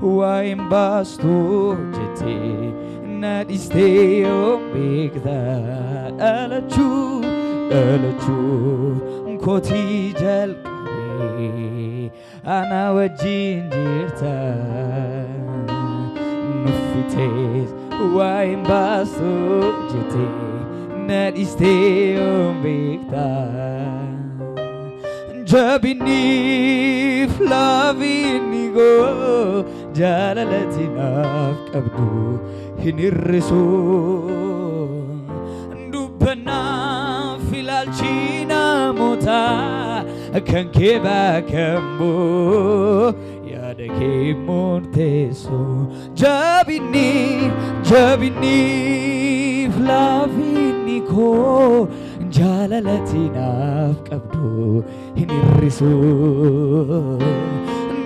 waa'een baastuu jettee na dhiistee yoo beekta dhalachuu kootii jalqabee ana wajjin jirta nuffitees waa'een baastuu jettee na dhiistee yoo beekta jabiniif laafinni koo jaalalati naaf qabdu hin hir'isu dubbanaaf ilaalchi namootaa kan kee bakkammoo yaada kee murteessu jabiniif laafinni koo jaalalati naaf qabdu hin hir'isu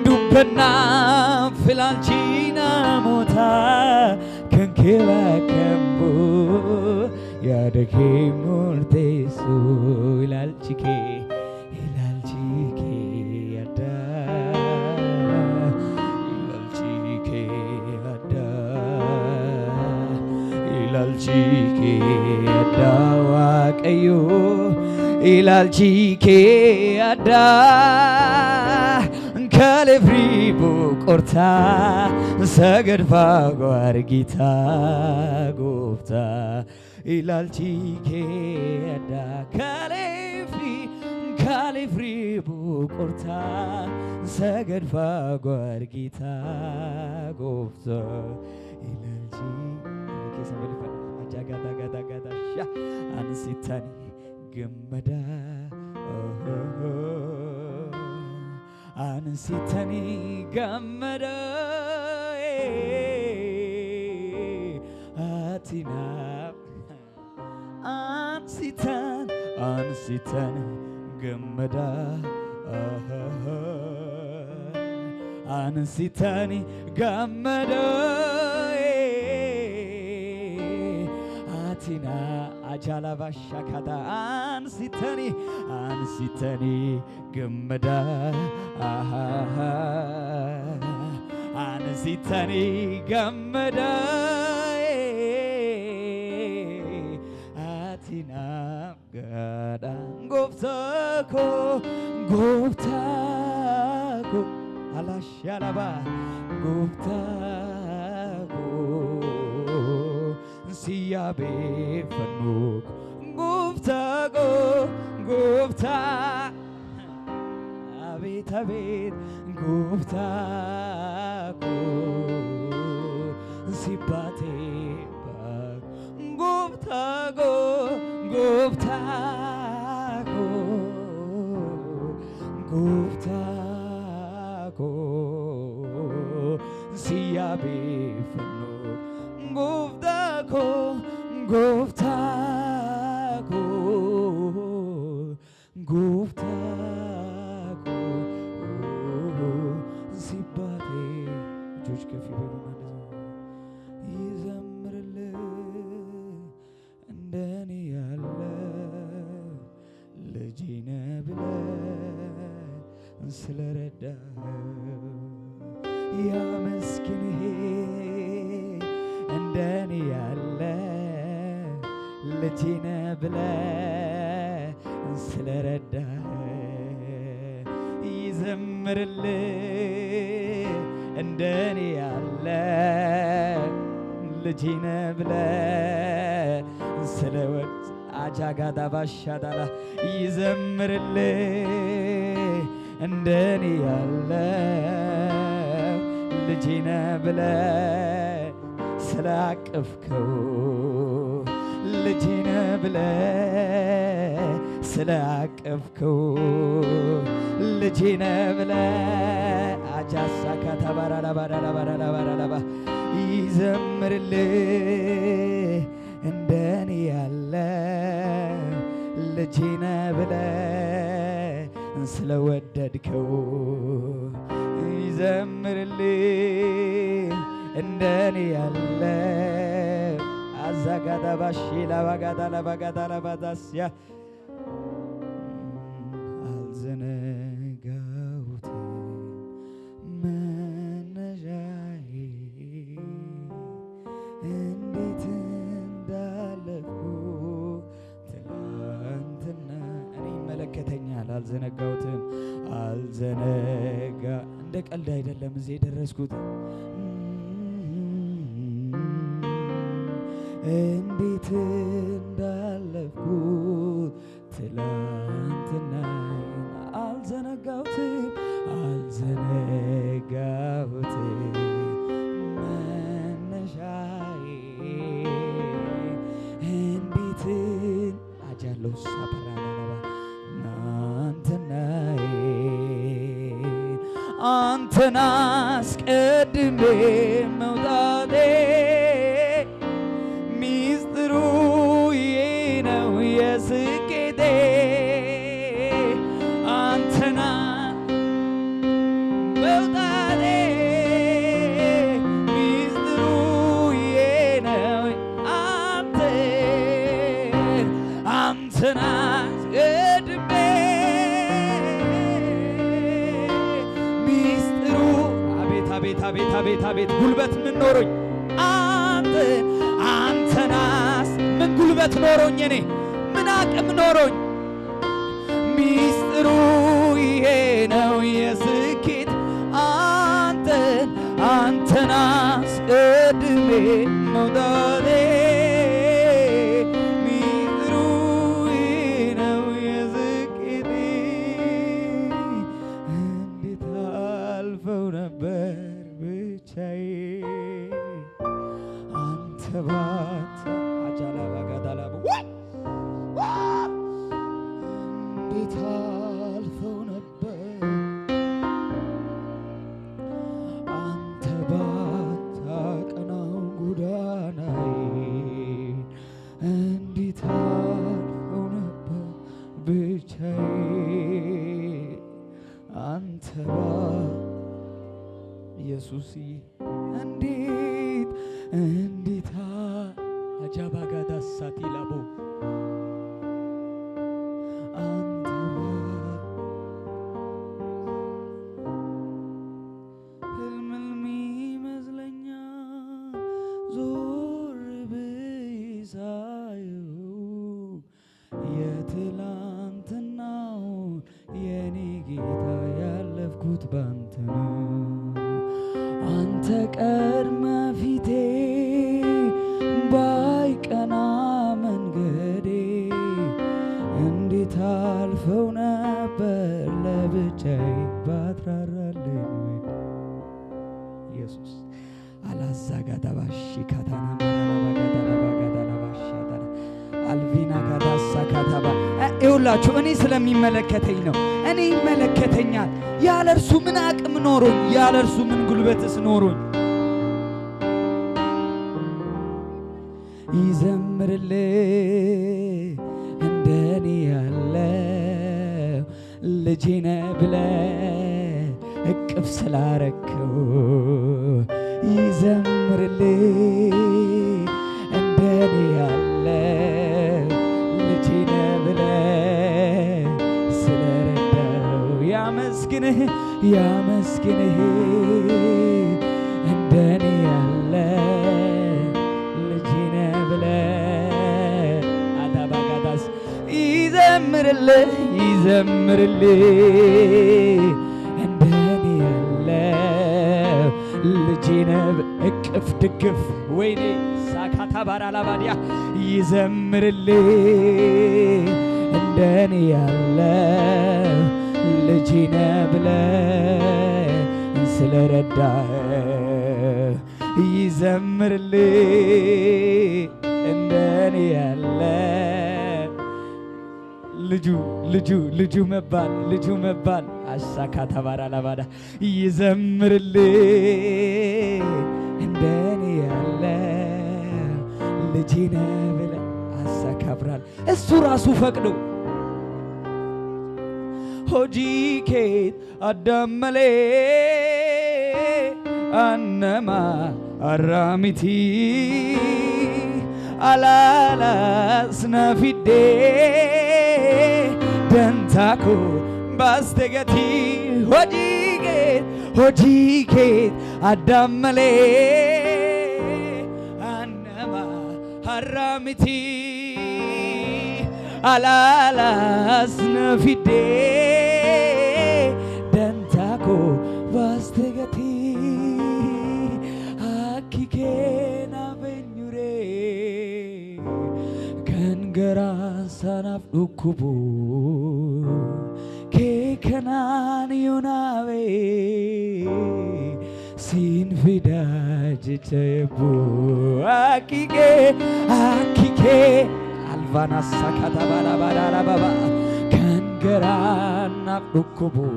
dubbanaaf ilaalchi namootaa kan kee bakkammoo yaada kee murteessu ilaalchi kee ilaalchi kee addaa waaqayyo ilaalchi kee addaa kalefri boqortaa sagad fagoo argitaa gooftaa ilaalchi kee addaa kalefri boqortaa sagad fagoo argitaa gooftaa ilaalchi Gada ansitani gammada ansitani gammada atina ansitan gammada ansitani gammada ajala bashakada ansitani gammada ansitani gammada atina gada goftako alashalaba goftako siyabe fanuk gufta abet gufta ko sibate bak gufta ko siyabe fanuk gufta ko ሲባቴ እጆች ከፍ ይበሉ ማለት ነው። ይዘምርልህ እንደኔ ያለ ልጄ ነህ ብለህ ስለረዳኸው ያመስግንህ እንደኔ ያለ ልጄ ነህ ብለህ ስለረዳኸው ይዘምርልህ እንደኔ ያለ ልጄ ነህ ብለህ ስለወድ አጃጋዳ ባሻዳላ ይዘምርልህ እንደኔ ያለ ልጄ ነህ ብለህ ስላቀፍከው ልጄ ነህ ብለህ ስላቀፍከው ልጄ ነህ ብለህ አጃሳ ከተባራላባራላባራላባራላባ ይዘምርልህ እንደኔ ያለ ልጄ ነህ ብለህ ስለወደድከው ይዘምርልህ እንደኔ ያለ አዛጋዳ ባሺ ላባጋዳ ላባጋዳ ላባዳስያ አልዘነጋሁት መነሻዬ አልዘነጋሁትም አልዘነጋ እንደ ቀልድ አይደለም እዚህ የደረስኩት እንዴት እንዳለፍኩት ትላንትና አልዘነጋሁትም አልዘነጋሁትም መነሻዬ እንዴት አጃለው ሳበራናባ ናንተናዬ አንተን አስቀድሜ መውጣቴ ሚስጥሩ ይሄ ነው የስኬቴ አንተን መውጣቴ ሚስጥሩ ይሄ ነው አንተን አስቀድሜ ሚስጥሩ አቤት ጉልበት ምን ኖሮኝ አንተናስ ምን ጉልበት ኖሮኝ እኔ ምን አቅም ኖሮኝ ሚስጥሩ ይሄ ነው የስኬት አንተናስ ቀድሜ መውጣቴ ሚስጥሩ ይሄ ነው የስኬቴ እንዴት አልፈው ነበር ብቻዬ አንተባት አጃላ ባጋዳላቡ እንዴት አልፈው ነበር አንተባት አቀናው ጎዳናዬ እንዴት አልፈው ነበር ብቻዬ አንተባት ኢየሱስዬ እንዴት አጃባጋዳ ሳቲላቦ አንተ ህልም ይመስለኛል ዞር ብዬ ሳየው የትላንትናው የኔ ጌታ ያለፍኩት ባንተ ነው አንተ ቀድመ ፊቴ ባይቀና መንገዴ እንዴት አልፈው ነበር ለብቻዬ ባትራራልኝ ኢየሱስ አላዛጋዳባሽ ካታና ማራባጋዳባጋዳባሽ አልቪና ጋዳሳ ካታባ ይኸውላችሁ እኔ ስለሚመለከተኝ ነው እኔ ይመለከተኛል ያለ እርሱ ምን አቅም ኖሮኝ ያለ እርሱ ምን ጉልበትስ ኖሮኝ ይዘምርልህ እንደኔ ያለው ልጄ ነህ ብለህ እቅፍ ስላረከው ይዘምርልህ እንደኔ ያለው ልጄ ነህ ብለህ ስለረዳው ያመስግንህ እንደኔ ያለ ልጄ ነህ ብለህ አዳባጋዳስ ይዘምርልህ እንደኔ ያለ ልጄ ነህ እቅፍ ድግፍ ወይኔ ሳካታ ባራላባዲያ ይዘምርልህ እንደኔ ያለ ልጄ ነህ ብለህ ስለረዳህ ይዘምርልህ እንደኔ ያለ ልጁ መባል አሳካታ ባራላባዳ ይዘምርልህ እንደኔ ያለ ልጄ ነህ ብለህ አሳካብራል እሱ ራሱ ፈቅዶ ሆጂኬት አዳመሌ አነማ አራሚቲ አላላስነፊዴ ደንታኮ ባስተገቲ ሆጂኬት አዳመሌ አነማ አራሚቲ alalas nafide dantako vastegati akike na benyure kangara sanaf ukubu ke kanan yunawe sin vidaj chebu akike alvana sakata bara bara baba kangara ukubu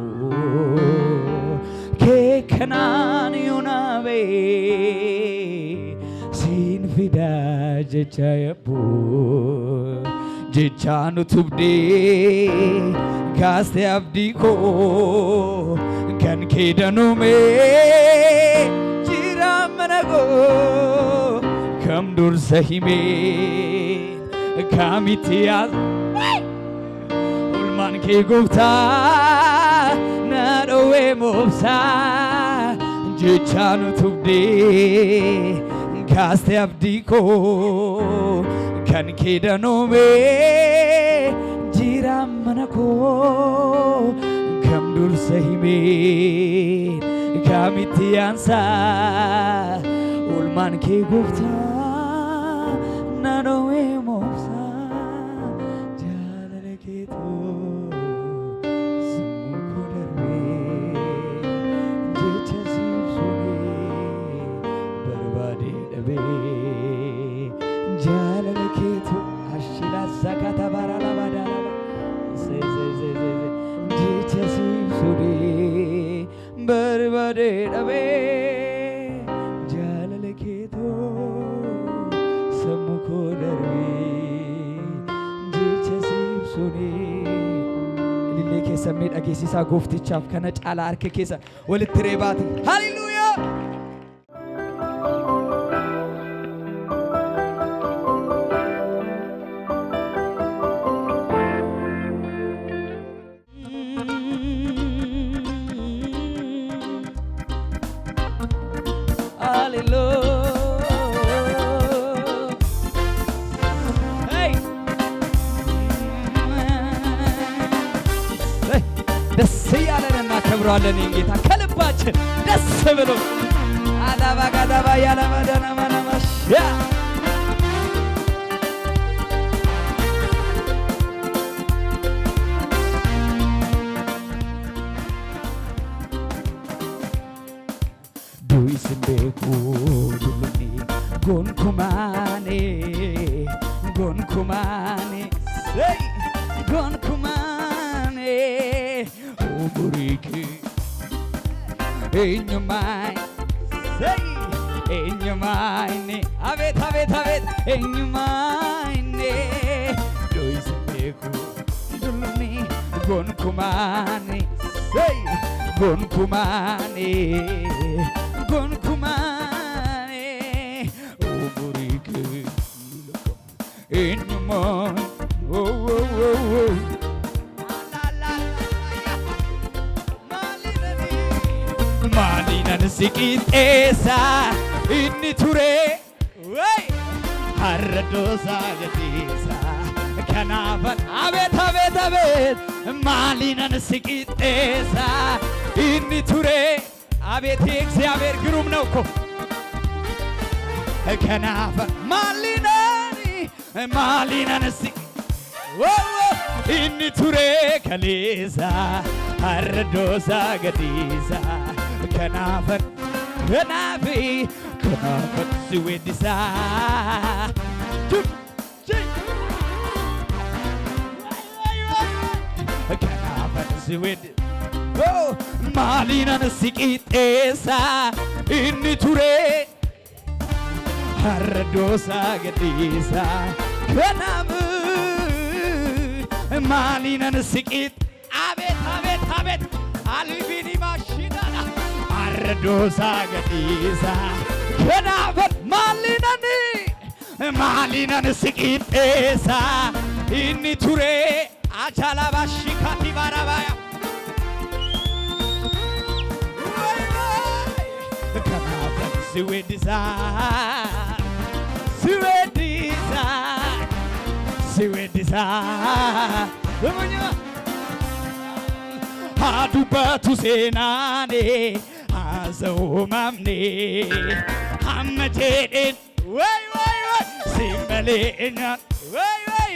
ke kanan yunawe sin vidaj chebu jechanu tubde gaste abdiko kan kedanume jiramanago kamdur sahime kamitiyaz ulman ke gufta narowe mobsa jechanu tubde gaste abdiko kan kedanume jiramanago kamdur sahime kamitiyansa ulman ke gufta narowe mobsa jalale ke to sumukudarwe jecha sibsune barbade dabe jalale ke to ashila zakata barala badala jecha sibsune barbade dabe jalale ke to samukodarwe jecha sibsune lille keessa miidhageessisaa gooftichaaf kana caalaa harka keessa walitti reebaati. Haleluuyaa! ደስ ያለን እናከብረዋለን ጌታ ከልባችን ደስ ብሎ አዳባጋዳባ ያለመደና ማናማሽ ዱይስንቤኩ ዱሉኒ ጎንኩማኔ ሰይ ጎንኩማኔ Buriki in your mind, say in your mind, avet in your mind. Do is beku, dulni gon kumani, say gon kumani, oh buriki in your mind, oh. Maalinan Qixeessa inni ture hardosa gadisa kanaafan abeet Maalinan Qixeessa inni ture abeet እግዚአብሔር ግሩም ነው እኮ kanaafan Maalinan inni ture kaleessa hardosa gadisa Kanafan siwedisa Kanafan siwed Oh Maalinan Qixeessa inni ture hardosa gadisa Kanafan Maalinan Qixeessa Abet Alvini mashidana ardosa gadisa Kanafan Maalinan Qixeessa inni ture achalabashikati barabaya Kanafan siwedisa ሲወድሳ አዱበቱ ሴናኔ አዘው ማምኔ አመቴን ወይ ወይ ወይ ሲመሌኛ ወይ ወይ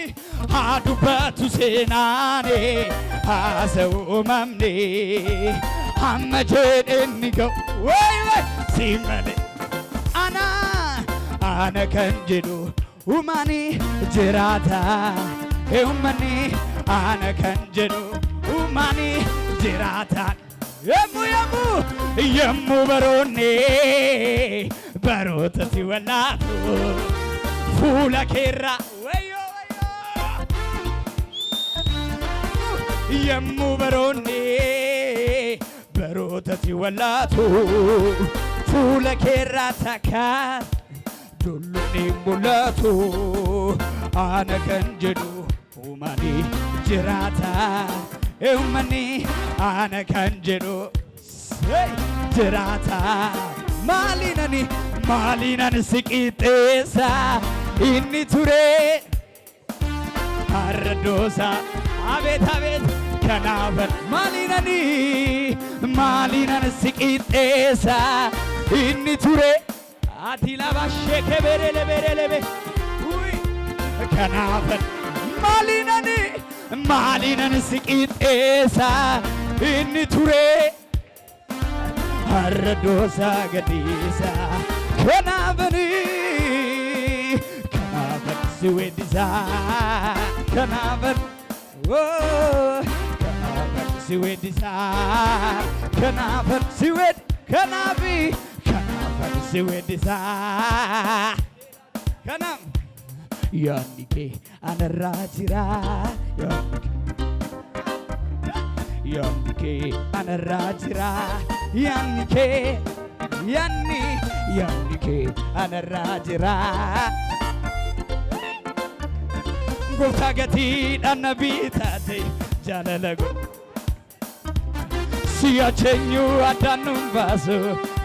አዱበቱ ሴናኔ አዘው ማምኔ አመቴን ንገው ወይ ወይ ሲመሌ አነ ከንጅዱ ኡማኒ ጅራታ ኡማኒ አነ ከንጅዱ ኡማኒ ጅራታ የሙ በሮኔ በሮት ሲወላቱ ፉላ ኬራ ወዮ ወዮ የሙ በሮኔ በሮት ሲወላቱ ፉላ ኬራ ታካ ዱሉኒ ሙላቱ አነ ከንጀዱ ኡማኒ ጅራታ ኡማኒ አነ ከንጀዱ ጅራታ ማሊናን ሲቂጤሳ ኢኒ ቱሬ አረዶሳ አቤት አቤት ከናበር ማሊናን ሲቂጤሳ ኢኒ ቱሬ አቲላ ባሼ ከበረለበረለበ ውይ ከናበር ማሊናን ሲቂጤሳ ኢኒ ቱሬ አረዶሳ ገዲሳ ከናበር ሲወድሳ ከናበር ሲወድሳ ከናበር ሲወድ ከናቢ ከናበር ሲወድሳ ከናም ያኒኬ አነራጅራ ያኒኬ አነራጅራ ያኒኬ አነራጅራ ጎፍታ ገቲidhaan na bitate jaalalago si'achenyuu addaan nun baasu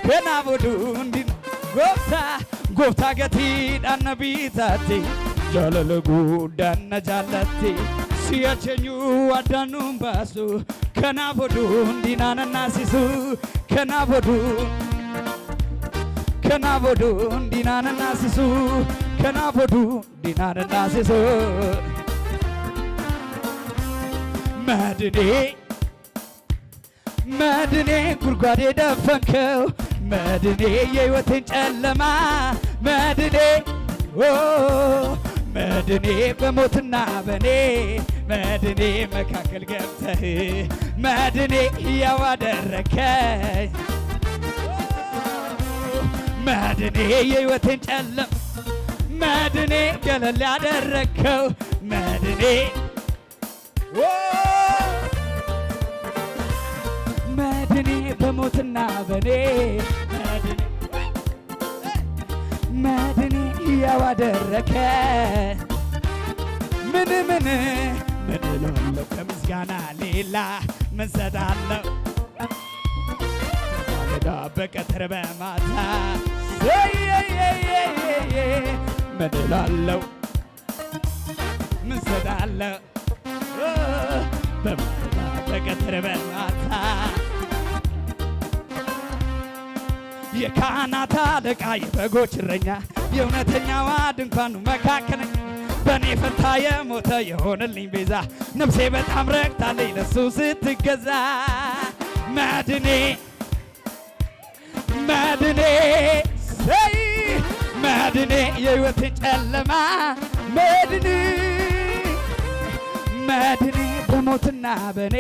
kanaaf oduun gooftaa gatiidhaan na bitate jaalalaguudhaan na jaalatte si'achenyuu addaan nun baasu kanaaf oduun dinaan naasisu kanaaf oduun dinaan naasisu kanaaf oduun dinaan naasisu መድኔ ጉድጓዴ ደፈንከው መድኔ የሕይወቴን ጨለማ መድኔ በሞትና በኔ መድኔ መካከል ገብተህ መድኔ ሕያው አደረከኝ መድኔ የሕይወቴን ጨለማ መድኔ ገለል ያደረከው መድኔ መድኔ በሞትና በኔ መድኔ ሕያው አደረከ ምን እላለሁ ከምስጋና ሌላ ምን እሰጣለሁ በማለዳ በቀትር በማታ ምን እላለሁ ምን እሰጣለሁ በማለዳ በቀትር በማታ የካህናት አለቃ የበጎች እረኛ የእውነተኛዋ ድንኳኑ መካከለኛ በእኔ ፈንታ የሞተ የሆነልኝ ቤዛ ነፍሴ በጣም ረክታለች ለሱ ስትገዛ መድኔ የሕይወቴን ጨለማ መድኔ በሞትና በኔ